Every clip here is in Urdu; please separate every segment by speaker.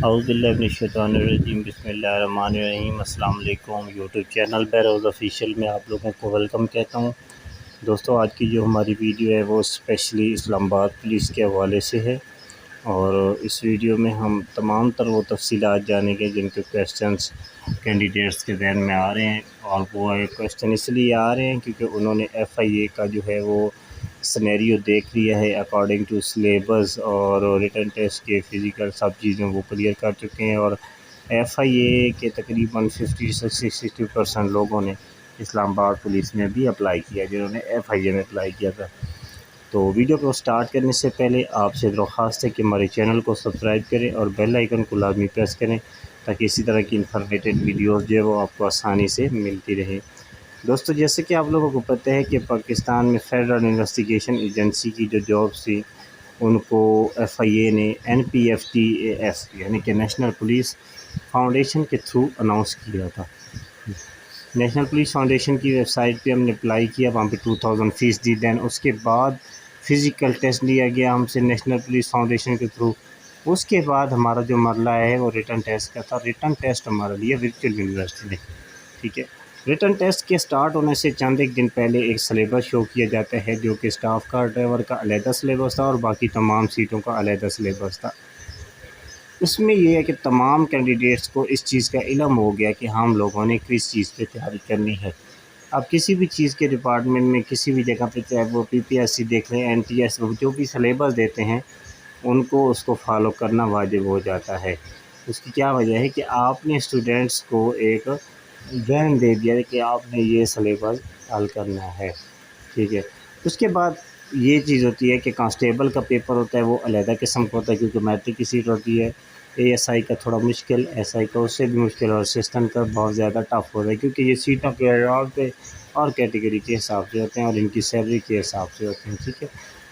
Speaker 1: اعوذ باللہ من الشیطان الرجیم بسم اللہ الرحمن الرحیم۔ السلام علیکم، یوٹیوب چینل بہروز آفیشیل میں آپ لوگوں کو ویلکم کہتا ہوں۔ دوستو، آج کی جو ہماری ویڈیو ہے وہ اسپیشلی اسلام آباد پولیس کے حوالے سے ہے، اور اس ویڈیو میں ہم تمام تر وہ تفصیلات جانیں گے جن کے کویسچنس کینڈیڈیٹس کے ذہن میں آ رہے ہیں، اور وہ کویسچن اس لیے آ رہے ہیں کیونکہ انہوں نے FIA کا جو ہے وہ سنیریو دیکھ لیا ہے اکارڈنگ ٹو سلیبس، اور ریٹن ٹیسٹ کے فزیکل سب چیزیں وہ کلیئر کر چکے ہیں، اور FIA کے تقریباً 50 سے 60% لوگوں نے اسلام آباد پولیس میں بھی اپلائی کیا جنہوں نے FIA میں اپلائی کیا تھا۔ تو ویڈیو کو سٹارٹ کرنے سے پہلے آپ سے درخواست ہے کہ ہمارے چینل کو سبسکرائب کریں اور بیل آئیکن کو لازمی پریس کریں تاکہ اسی طرح کی انفارمیٹیو ویڈیوز جو ہے وہ آپ کو آسانی سے ملتی رہے۔ دوستو، جیسے کہ آپ لوگوں کو پتہ ہے کہ پاکستان میں فیڈرل انویسٹیگیشن ایجنسی کی جو جابس تھی ان کو FIA نے NPFTAS یعنی کہ نیشنل پولیس فاؤنڈیشن کے تھرو اناؤنس کیا تھا۔ نیشنل پولیس فاؤنڈیشن کی ویب سائٹ پہ ہم نے اپلائی کیا، وہاں پہ 2000 فیس دی، دین اس کے بعد فزیکل ٹیسٹ لیا گیا ہم سے نیشنل پولیس فاؤنڈیشن کے تھرو۔ اس کے بعد ہمارا جو مرحلہ ہے وہ ریٹن ٹیسٹ کا تھا۔ ریٹن ٹیسٹ ہمارا لیا ورچوئل یونیورسٹی نے، ٹھیک ہے۔ ریٹن ٹیسٹ کے سٹارٹ ہونے سے چند ایک دن پہلے ایک سلیبس شو کیا جاتا ہے جو کہ اسٹاف کار ڈرائیور کا علیحدہ سلیبس تھا اور باقی تمام سیٹوں کا علیحدہ سلیبس تھا۔ اس میں یہ ہے کہ تمام کینڈیڈیٹس کو اس چیز کا علم ہو گیا کہ ہم لوگوں نے کس چیز پہ تیاری کرنی ہے۔ اب کسی بھی چیز کے ڈپارٹمنٹ میں کسی بھی جگہ پہ، چاہے وہ PPSC دیکھ لیں، NTS، جو بھی سلیبس دیتے ہیں ان کو اس کو فالو کرنا واجب ہو جاتا ہے۔ اس کی کیا وجہ ہے کہ آپ نے اسٹوڈنٹس کو ایک ذہن دے دیا کہ آپ نے یہ سلیبس حل کرنا ہے، ٹھیک ہے۔ اس کے بعد یہ چیز ہوتی ہے کہ کانسٹیبل کا پیپر ہوتا ہے وہ علیحدہ قسم کا ہوتا ہے کیونکہ میٹرک کی سیٹ ہوتی ہے۔ ASI کا تھوڑا مشکل، SI کا اس سے بھی مشکل، اور اسسٹنٹ کا بہت زیادہ ٹف ہوتا ہے کیونکہ یہ سیٹوں کے اعداد پہ اور کیٹیگری کے حساب سے ہوتے ہیں اور ان کی سیلری کے حساب سے ہوتے ہیں، ٹھیک ہے۔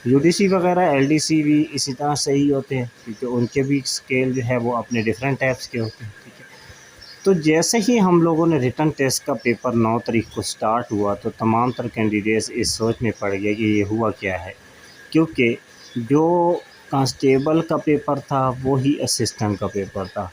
Speaker 1: UDC وغیرہ LDC بھی اسی طرح سے ہی ہوتے ہیں کیونکہ ان کے بھی اسکیل جو ہے وہ اپنے ڈفرینٹ ٹائپس کے ہوتے ہیں، ٹھیک ہے۔ تو جیسے ہی ہم لوگوں نے ریٹن ٹیسٹ کا پیپر 9 تاریخ کو سٹارٹ ہوا تو تمام تر کینڈیڈیٹس اس سوچ میں پڑ گئے کہ یہ ہوا کیا ہے، کیونکہ جو کانسٹیبل کا پیپر تھا وہی اسسٹنٹ کا پیپر تھا،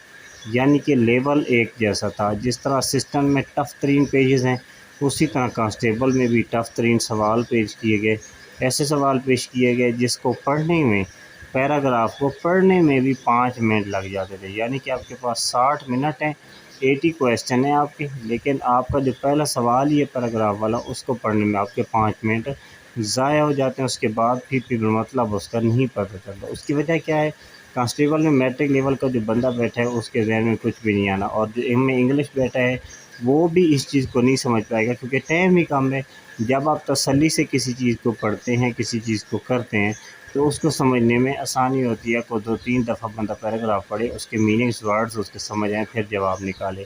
Speaker 1: یعنی کہ لیول ایک جیسا تھا۔ جس طرح اسسٹنٹ میں ٹف ترین پیجز ہیں اسی طرح کانسٹیبل میں بھی ٹف ترین سوال پیش کیے گئے، ایسے سوال پیش کیے گئے جس کو پڑھنے میں، پیراگراف کو پڑھنے میں بھی 5 منٹ لگ جاتے تھے، یعنی کہ آپ کے پاس 60 منٹ ہیں، 80 کویسچن ہیں آپ کے، لیکن آپ کا جو پہلا سوال ہی ہے پیراگراف والا اس کو پڑھنے میں آپ کے 5 منٹ ضائع ہو جاتے ہیں۔ اس کے بعد پھر مطلب اس کا نہیں پتہ چلتا۔ اس کی وجہ کیا ہے؟ کانسٹیبل میں میٹرک لیول کا جو بندہ بیٹھا ہے اس کے ذہن میں کچھ بھی نہیں آنا، اور جو میں انگلش بیٹھا ہے وہ بھی اس چیز کو نہیں سمجھ پائے گا کیونکہ ٹائم ہی کم ہے۔ جب آپ تسلی سے کسی چیز کو پڑھتے ہیں، کسی چیز کو کرتے ہیں تو اس کو سمجھنے میں آسانی ہوتی ہے۔ کو 2-3 دفعہ بندہ پیراگراف پڑھے، اس کے میننگس، ورڈز اس کے سمجھ آئیں، پھر جواب نکالے۔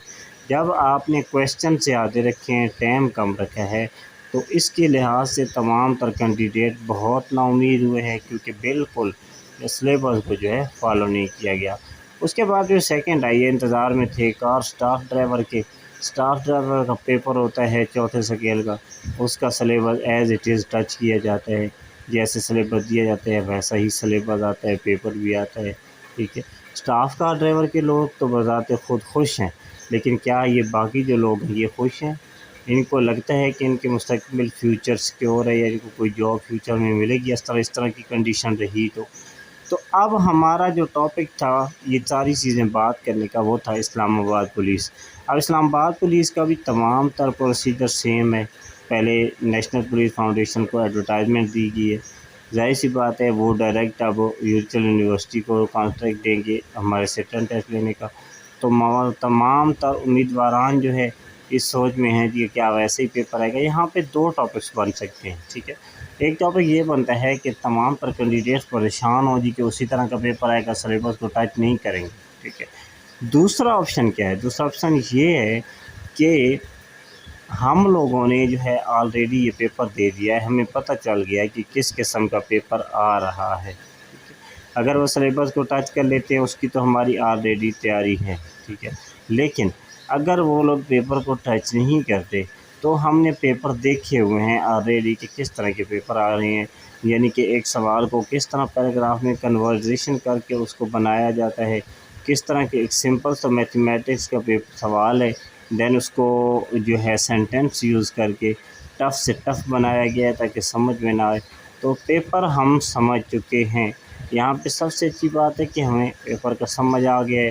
Speaker 1: جب آپ نے کویسچن زیادہ رکھے ہیں، ٹائم کم رکھا ہے، تو اس کے لحاظ سے تمام تر کینڈیڈیٹ بہت نا امید ہوئے ہیں کیونکہ بالکل سلیبس کو جو ہے فالو نہیں کیا گیا۔ اس کے بعد جو سیکنڈ آئی ہے، انتظار میں تھے کار سٹاف ڈرائیور کے۔ سٹاف ڈرائیور کا پیپر ہوتا ہے 4تھے سکیل کا، اس کا syllabus as it is touch کیا جاتا ہے، جیسے سلیبس دیا جاتا ہے ویسا ہی سلیبس آتا ہے، پیپر بھی آتا ہے، ٹھیک ہے۔ سٹاف کار ڈرائیور کے لوگ تو بذات خود خوش ہیں، لیکن کیا یہ باقی جو لوگ ہیں یہ خوش ہیں؟ ان کو لگتا ہے کہ ان کے مستقبل فیوچر سیکیور ہے یا ان کو کوئی جاب فیوچر میں ملے گی اس طرح کی کنڈیشن رہی تو اب ہمارا جو ٹاپک تھا یہ ساری چیزیں بات کرنے کا وہ تھا اسلام آباد پولیس۔ اب اسلام آباد پولیس کا بھی تمام تر پروسیجر سیم ہے۔ پہلے نیشنل پولیس فاؤنڈیشن کو ایڈورٹائزمنٹ دی گئی ہے، ظاہر سی بات ہے وہ ڈائریکٹ اب ورچوئل یونیورسٹی کو کانٹریکٹ دیں گے ہمارے سے ریٹن ٹیسٹ لینے کا۔ تو تمام تر امیدواران جو ہے اس سوچ میں ہیں کہ کیا ویسے ہی پیپر آئے گا۔ یہاں پہ 2 ٹاپکس بن سکتے ہیں، ٹھیک ہے۔ ایک ٹاپک یہ بنتا ہے کہ تمام تر کینڈیڈیٹس پریشان ہوں جی کہ اسی طرح کا پیپر آئے گا، سلیبس کو ٹچ نہیں کریں گے، ٹھیک ہے۔ دوسرا آپشن کیا ہے؟ دوسرا آپشن یہ ہے کہ ہم لوگوں نے جو ہے آلریڈی یہ پیپر دے دیا ہے، ہمیں پتہ چل گیا ہے کہ کس قسم کا پیپر آ رہا ہے، ٹھیک ہے۔ اگر وہ سلیبس کو ٹچ کر لیتے ہیں اس کی تو ہماری آلریڈی تیاری ہے، ٹھیک ہے۔ لیکن اگر وہ لوگ پیپر کو ٹچ نہیں کرتے تو ہم نے پیپر دیکھے ہوئے ہیں آلریڈی کہ کس طرح کے پیپر آ رہے ہیں، یعنی کہ ایک سوال کو کس طرح پیراگراف میں کنورزیشن کر کے اس کو بنایا جاتا ہے، کس طرح کے ایک سمپل سا میتھمیٹکس کا سوال ہے، دین اس کو جو ہے سینٹینس یوز کر کے ٹف سے ٹف بنایا گیا ہے تاکہ سمجھ میں نہ آئے۔ تو پیپر ہم سمجھ چکے ہیں، یہاں پہ سب سے اچھی بات ہے کہ ہمیں پیپر کا سمجھ آ گیا ہے۔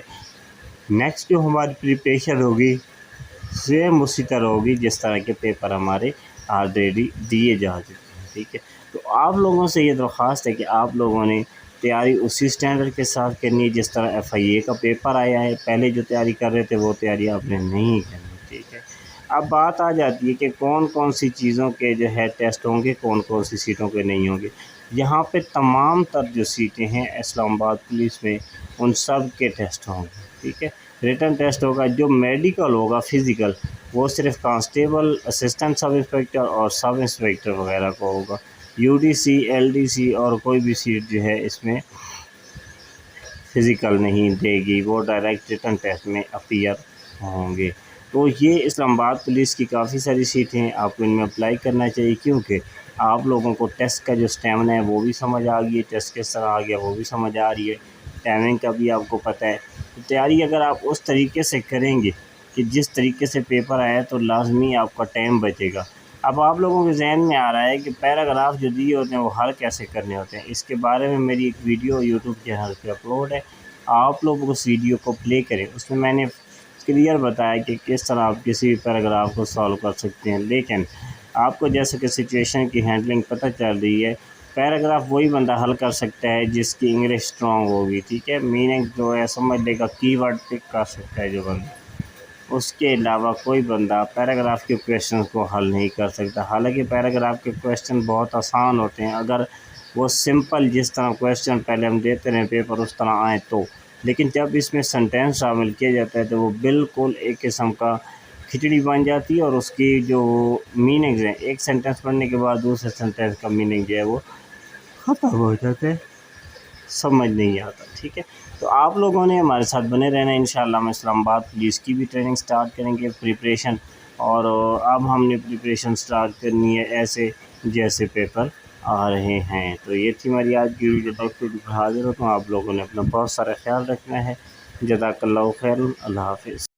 Speaker 1: نیکسٹ جو ہماری پریپریشن ہوگی سیم اسی طرح ہوگی جس طرح کے پیپر ہمارے آلریڈی دیے جا چکے ہیں، ٹھیک ہے۔ تو آپ لوگوں سے یہ درخواست ہے کہ آپ لوگوں نے تیاری اسی سٹینڈرڈ کے ساتھ کرنی ہے جس طرح FIA کا پیپر آیا ہے۔ پہلے جو تیاری کر رہے تھے وہ تیاری آپ نے نہیں کرنی، ٹھیک ہے۔ اب بات آ جاتی ہے کہ کون کون سی چیزوں کے جو ہے ٹیسٹ ہوں گے، کون کون سی سیٹوں کے نہیں ہوں گے۔ یہاں پہ تمام تر جو سیٹیں ہیں اسلام آباد پولیس میں ان سب کے ٹیسٹ ہوں گے، ٹھیک ہے۔ ریٹن ٹیسٹ ہوگا، جو میڈیکل ہوگا فزیکل وہ صرف کانسٹیبل، اسسٹنٹ سب انسپیکٹر اور سب انسپیکٹر وغیرہ کو ہوگا۔ UDC LDC اور کوئی بھی سیٹ جو ہے اس میں فزیکل نہیں دے گی، وہ ڈائریکٹ ریٹن ٹیسٹ میں اپیئر ہوں گے۔ تو یہ اسلام آباد پولیس کی کافی ساری سیٹیں ہیں، آپ کو ان میں اپلائی کرنا چاہیے کیونکہ آپ لوگوں کو ٹیسٹ کا جو اسٹیمنا ہے وہ بھی سمجھ آ گئی ہے، ٹیسٹ کس طرح آ گیا وہ بھی سمجھ آ رہی ہے، ٹائمنگ کا بھی آپ کو پتہ ہے۔ تو تیاری اگر آپ اس طریقے سے کریں گے کہ جس طریقے سے پیپر آیا تو لازمی آپ کا ٹائم بچے گا۔ اب آپ لوگوں کے ذہن میں آ رہا ہے کہ پیراگراف جو دیے ہوتے ہیں وہ حل کیسے کرنے ہوتے ہیں، اس کے بارے میں میری ایک ویڈیو یوٹیوب چینل پہ اپلوڈ ہے، آپ لوگ اس ویڈیو کو پلے کریں۔ اس میں نے کلیئر بتایا کہ کس طرح آپ کسی بھی پیراگراف کو سالو کر سکتے ہیں، لیکن آپ کو جیسے کہ سچویشن کی ہینڈلنگ پتہ چل رہی ہے، پیراگراف وہی بندہ حل کر سکتا ہے جس کی انگلش اسٹرانگ ہوگی، ٹھیک ہے، میننگ جو ہے سمجھ لے گا، کی ورڈ پک کر سکتا ہے جو بندہ، اس کے علاوہ کوئی بندہ پیراگراف کے کویشچن کو حل نہیں کر سکتا۔ حالانکہ پیراگراف کے کویشچن بہت آسان ہوتے ہیں اگر وہ سمپل جس طرح کویشچن پہلے ہم دیتے رہے پیپر اس طرح آئیں تو، لیکن جب اس میں سنٹینس شامل کیا جاتا ہے تو وہ بالکل ایک قسم کا کھچڑی بن جاتی ہے اور اس کی جو میننگز ہیں ایک سینٹینس پڑھنے کے بعد دوسرے سینٹینس کا میننگ جو ہے وہ ختم ہو جاتا ہے، سمجھ نہیں آتا، ٹھیک ہے۔ تو آپ لوگوں نے ہمارے ساتھ بنے رہنا ہے، انشاءاللہ ہم اسلام آباد پولیس کی بھی ٹریننگ سٹارٹ کریں گے، پریپریشن، اور اب ہم نے پریپریشن سٹارٹ کرنی ہے ایسے جیسے پیپر آ رہے ہیں۔ تو یہ تھی ہماری آج کی ویڈیو، نیکسٹ ویڈیو پر حاضر ہوتا ہوں۔ آپ لوگوں نے اپنا بہت سارا خیال رکھنا ہے، جزاک اللہ خیر، اللہ حافظ۔